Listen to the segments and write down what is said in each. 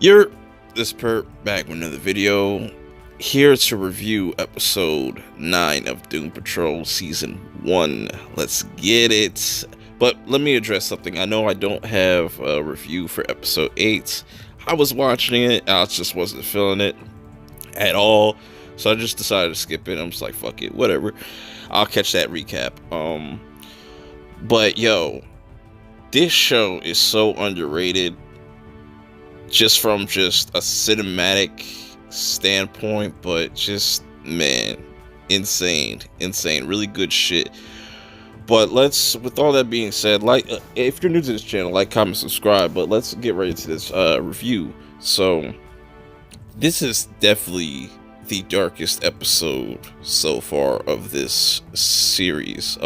You're this PURP back with another video, here to review episode 9 of Doom Patrol season 1. Let's get it. But let me address something. I know I don't have a review for episode 8. I was watching it, I just wasn't feeling it at all, so I just decided to skip it. I'm just like, fuck it, whatever, I'll catch that recap. But yo, this show is so underrated, just from just a cinematic standpoint, but just, man, insane, really good shit. But with all that being said, if you're new to this channel, like, comment, subscribe, but let's get right into this review. So this is definitely the darkest episode so far of this series.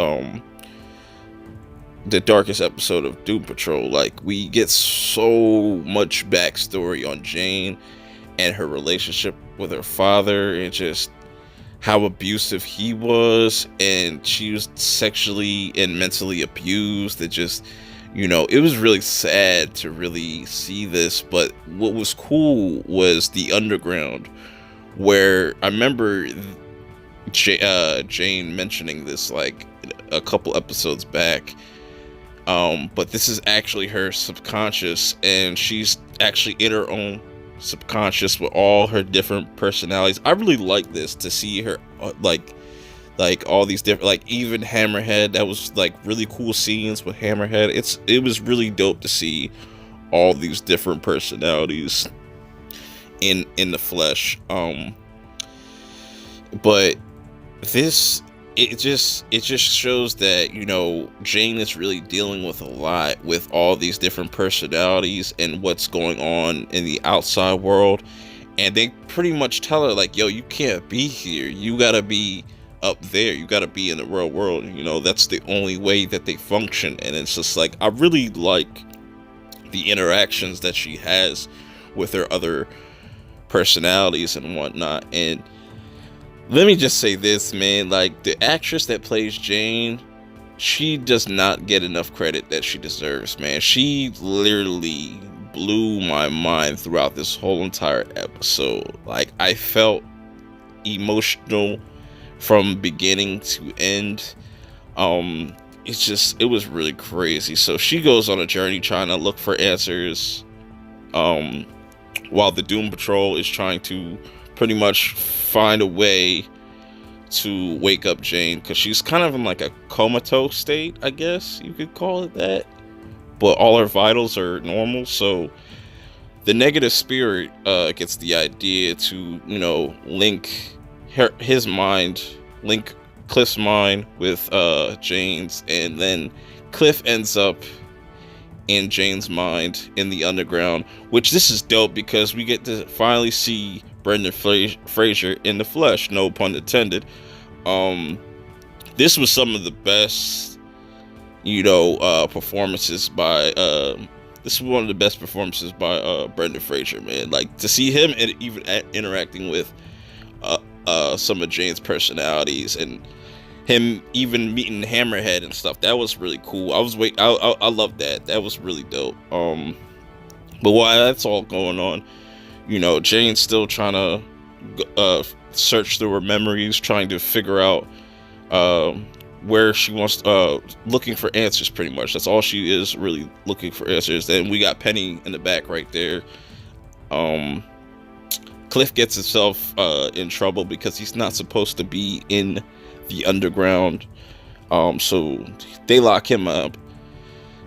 The darkest episode of Doom Patrol. Like, we get so much backstory on Jane and her relationship with her father, and just how abusive he was, and she was sexually and mentally abused. It just, it was really sad to really see this. But what was cool was the underground, where I remember Jane mentioning this like a couple episodes back. But this is actually her subconscious, and she's actually in her own subconscious with all her different personalities. I really like this, to see her like all these different, like, even Hammerhead. That was like really cool scenes with Hammerhead. It was really dope to see all these different personalities in the flesh. But this, it just shows that, Jane is really dealing with a lot with all these different personalities and what's going on in the outside world. And they pretty much tell her, like, yo, you can't be here, you gotta be up there, you gotta be in the real world. That's the only way that they function. And it's just like, I really like the interactions that she has with her other personalities and whatnot. And let me just say this, man, like, the actress that plays Jane, she does not get enough credit that she deserves, man. She literally blew my mind throughout this whole entire episode. Like, I felt emotional from beginning to end. It was really crazy. So she goes on a journey trying to look for answers, while the Doom Patrol is trying to pretty much find a way to wake up Jane, because she's kind of in like a comatose state, I guess you could call it that, but all her vitals are normal. So the negative spirit gets the idea to link link Cliff's mind with Jane's, and then Cliff ends up in Jane's mind in the underground, which, this is dope because we get to finally see Brendan Fraser in the flesh, no pun intended. This was some of the best, performances by this is one of the best performances by Brendan Fraser, man. Like, to see him and even interacting with some of Jane's personalities, and him even meeting Hammerhead and stuff, that was really cool. I love that. That was really dope. But while that's all going on, Jane's still trying to search through her memories, trying to figure out where she wants, looking for answers, pretty much. That's all she is, really looking for answers. And we got Penny in the back right there. Cliff gets himself in trouble because he's not supposed to be in the underground. So they lock him up.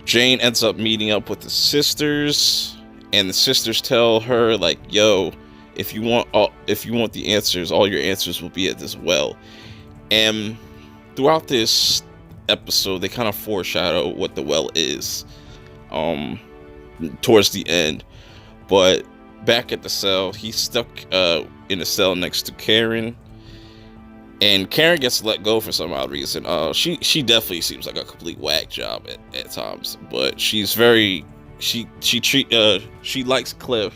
Jane ends up meeting up with the sisters, and the sisters tell her, like, yo, if you want the answers, all your answers will be at this well. And throughout this episode, they kind of foreshadow what the well is towards the end. But back at the cell, he's stuck in a cell next to Karen, and Karen gets let go for some odd reason. She definitely seems like a complete whack job at times, but she's very she likes Cliff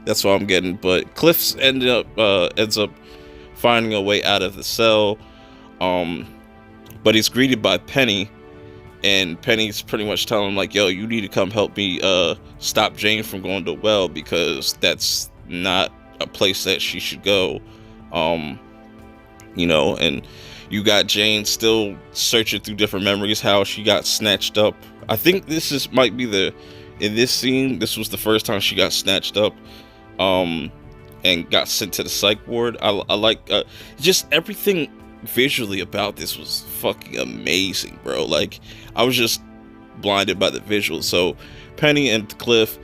That's what I'm getting. But Cliff ends up finding a way out of the cell. But he's greeted by Penny, and Penny's pretty much telling him like, yo, you need to come help me stop Jane from going to the well, because that's not a place that she should go. You know, and you got Jane still searching through different memories, how she got snatched up. I think might be in this scene, this was the first time she got snatched up and got sent to the psych ward. I like just everything visually about this was fucking amazing, bro. Like, I was just blinded by the visuals. So Penny and Cliff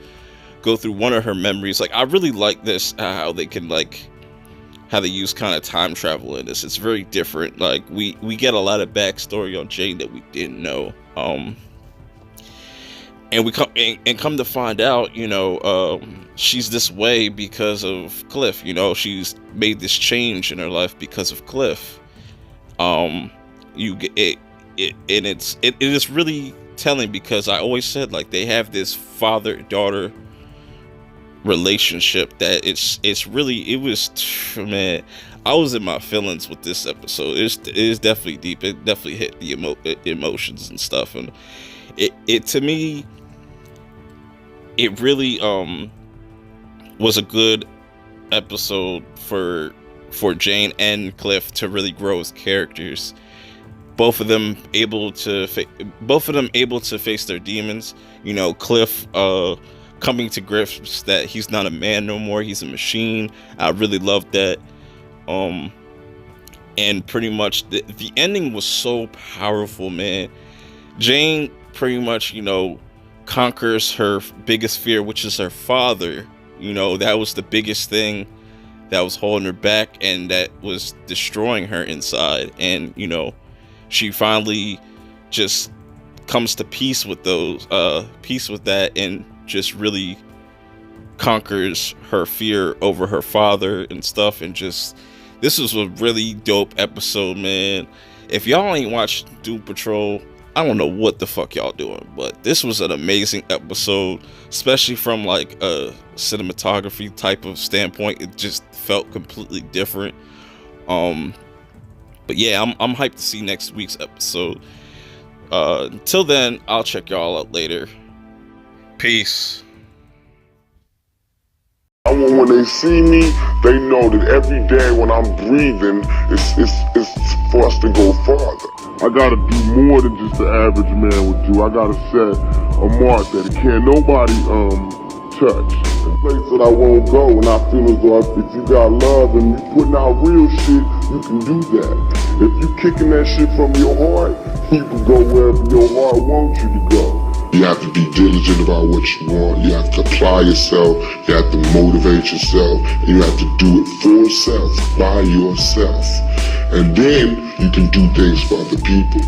go through one of her memories. Like, I really like this, how they can how they use kind of time travel in this. It's very different. Like, we get a lot of backstory on Jane that we didn't know. And we come to find out, you know, she's this way because of Cliff. You know, she's made this change in her life because of Cliff. It is really telling, because I always said, like, they have this father-daughter relationship that man, I was in my feelings with this episode. It is definitely deep. It definitely hit the emotions and stuff, and it to me, it really was a good episode for Jane and Cliff to really grow as characters. Both of them able to face their demons. You know, Cliff coming to grips that he's not a man no more, he's a machine. I really loved that. And pretty much the ending was so powerful, man. Jane pretty much, you know, conquers her biggest fear, which is her father. You know, that was the biggest thing that was holding her back and that was destroying her inside. And, you know, she finally just comes to peace with that, and just really conquers her fear over her father and stuff. And just, this was a really dope episode, man. If y'all ain't watched Doom Patrol, I don't know what the fuck y'all doing, but this was an amazing episode, especially from like a cinematography type of standpoint. It just felt completely different. But yeah, I'm hyped to see next week's episode. Until then, I'll check y'all out later. Peace. I want when they see me, they know that every day when I'm breathing, it's for us to go farther. I gotta do more than just the average man would do. I gotta set a mark that can't nobody touch. A place that I won't go, and I feel as though if you got love and you putting out real shit, you can do that. If you kicking that shit from your heart, you can go wherever your heart wants you to go. You have to be diligent about what you want. You have to apply yourself. You have to motivate yourself. And you have to do it for yourself, by yourself. And then you can do things for other people.